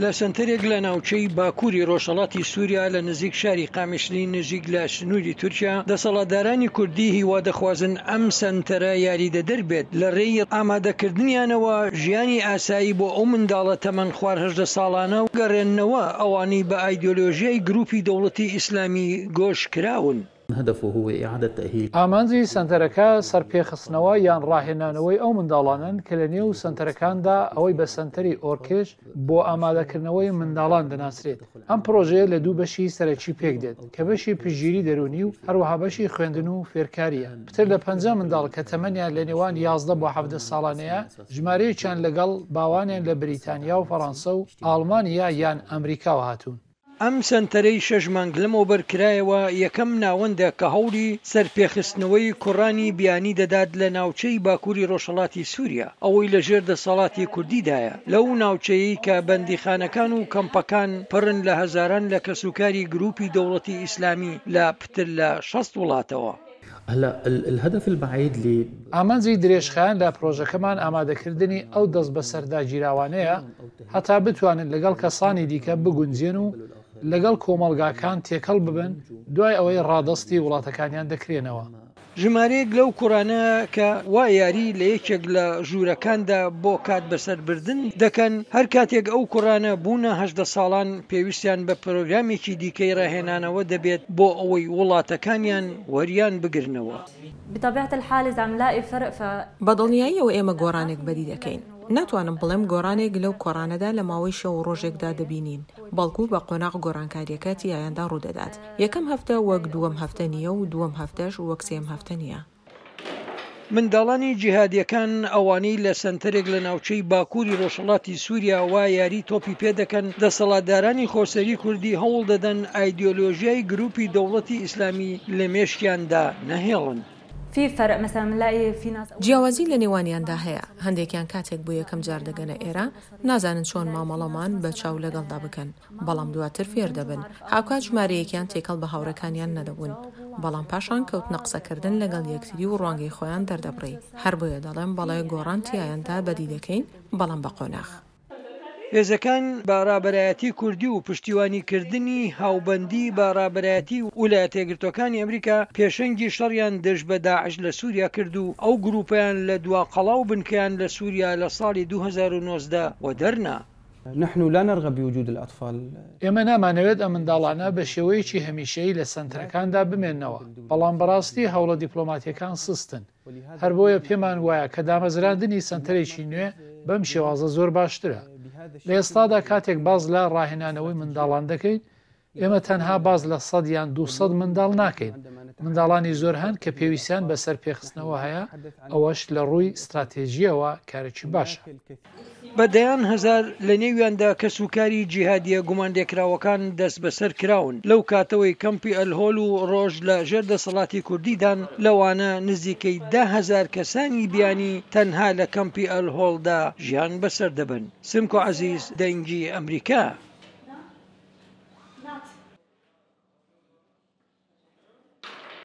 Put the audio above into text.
لە سنتەرێک لە ناوچەی باکووری ڕۆژهەڵاتی سووریا لە نزیک شاری قامیشلی نزیک لە سنووری تورکیا دەسەڵاتدارانی کوردی هیوا دەخوازن ئەم سنتەرە یاریدە دەربێت لە ڕێی ئامادەکردنیانەوە ژیانی ئاسایی بۆ ئەو منداڵە تەمەن 18 ساڵانە و گەڕێننەوە ئەوانەی بە ئایدۆلۆژیای گروپی دەوڵەتی ئیسلامی گۆش کراون. ئامانجی سنتەرەکە سەرپێخستنەوە یان ڕاهێنانەوەی ئەو منداڵانن کە لە نێو سنتەرەکاندا ئەوەی بە سنتەری ئۆرکێش بۆ ئامادەکردنەوەی منداڵان دەناسرێت. ئەم پرۆژەیە لە دوو بەشی سەرەکی پێک دێت کە بەشی پژگیری دەرونی و هەروەها بەشی خوێندن و فێرکاریە. پتر لە 50 منداڵ کە تەمەنیان لە نێوان 11 بۆ 17 ساڵانەیە ژمارەیەکیان لەگەڵ باوانیان لە بریتانیا و فەڕەنسا و ئاڵمانیا یان ئەمریکاوە هاتوون. ئەم سنتەرەی 6 مانگ لەمەوە بەرکرایەوە یەکەم ناوەندە کە هەوڵی سەرپێخستنەوەی کوڕانی بیانی دەدات لە ناوچەی باکووری ڕۆژهەڵاتی سووریا ئەوەی لەژێر دەسەڵاتی کوردیدایە لەو ناوچەیە کە بەندیخانەکان و کەمپەکان پڕن لە هەزاران لە کەسوکاری گروپی دەوڵەتی ئیسلامی لە پتر لە 60 وڵاتەوە. ئامانجی درێژخایان لە پرۆژەکەمان ئامادەکردنی ئەو دەست بە سەرداگیراوانەیە هەتا بتوانن لەگەڵ کەسانی دیکە بگونجێن و لەگەڵ کۆمەڵگاکان تێکەڵ ببن دوای ئەوەی ڕادستی وڵاتەکانیان دەکرێنەوە. ژمارەیەک لەو کوڕانە کە وا یاری لە یەکێک لە ژوورەکاندا بۆ کات بەسەربردن دەکەن هەر کاتێک ئەو کوڕانە بوونە 18 ساڵان پێویستیان بە پرۆگرامێکی دیکەی ڕاهێنانەوە دەبێت بۆ ئەوەی وڵاتەکانیان وەریان بگرنەوە. بەدڵنیاییەوە ئێمە گۆڕانێک بەدی دەکەین. ناتوانم بڵێم گۆڕانێک لەو کۆڕانەدا لە ماوەی شەو ڕۆژێکدا دەبینین بەڵکو بە قۆناغ گۆڕانکاریەکەتی یایاندا ڕوودەدات. یەکەم هەفتە وەک دووەم هەفتە نییە و دووەم هەفتەش وەک سێم هەفتە نییە. منداڵانی جیهادیەکان ئەوانەی لە سنتەرێک لە ناوچەی باکووری ڕۆژهەڵاتی سووریا وا یاری تۆپی پێ دەکەن دەسەڵاتدارانی خۆسەری کوردی هەوڵ دەدەن ئایدۆلۆژیای گروپی دەوڵەتی ئیسلامی لە مێشکیاندا نەهێڵن. جیاوازی لە نێوانیاندا هەیە. هەندێکیان کاتێک بۆ یەکەم جار دەگەنە ئێرە نازانن چۆن مامەڵەمان بە چاو لەگەڵدا بکەن بەڵام دواتر فێر دەبن. هاوکات ژمارەیەکیان تێکەڵ بە هاوڕەکانیان نەدەبوون بەڵام پاشان کەوتنە قسەکردن لەگەڵ یەکتری و ڕوانگەی خۆیان دەردەبڕی. هەر بۆیە دەڵێن بەڵێ گۆڕان تیایەندا بەدی دەکەین بەڵام بە قۆناغ. هێزەکان بە ڕابەرایەتی کوردی و پشتیوانیکردنی هاوبەندی بە ڕابەرایەتی ویلایەتە یەکگرتووەکانی ئەمریکا پێشەنگی شەڕیان دەست بە داعش لە سووریا کرد و ئەو گروپیان لە دوا قەڵاو بنکەیان لە سووریا لە ساڵی 2019 و دەرنا. نحن لا نرغب بوجود الأطفال. ئێمە نامانەوێت ئەم منداڵانە بە شێوەیەکی هەمیشەیی لە سنتەرەکاندا بمێننەوە بەڵام بەڕاستی هەوڵە دیپلۆماتیەکان سستن. هەر بۆیە پێمان وایە کە دامەزراندنی سنتەرێکی نوێ بەم شێوازە زۆر باشترە. لە ئێستادا کاتێک باز لە ڕاهێنانەوەی منداڵان دەکەین ئێمە تەنها باز لە 100 یان 200 منداڵ ناکەین. منداڵانی زۆر هەن کە پێویستیان بەسەر پێخستنەوە هەیە ئەوەش لە ڕووی استراتێژیەوە کارێکی باشە. بەدەیان هەزار لە نێویاندا کەسوکاری جیهادیە گومانلێکراوەکان دەست بەسەر کراون لەو کاتەوەی کەمپی ئەلهۆل و ڕۆژ لە ژێر دەسەڵاتی کوردیدان لەوانە نزیکەی 10,000 کەسانی بیانی تەنها لە کەمپی ئەلهۆڵدا ژیان بەسەر دەبن. سمکۆ عەزیز دەنگی ئەمریکا.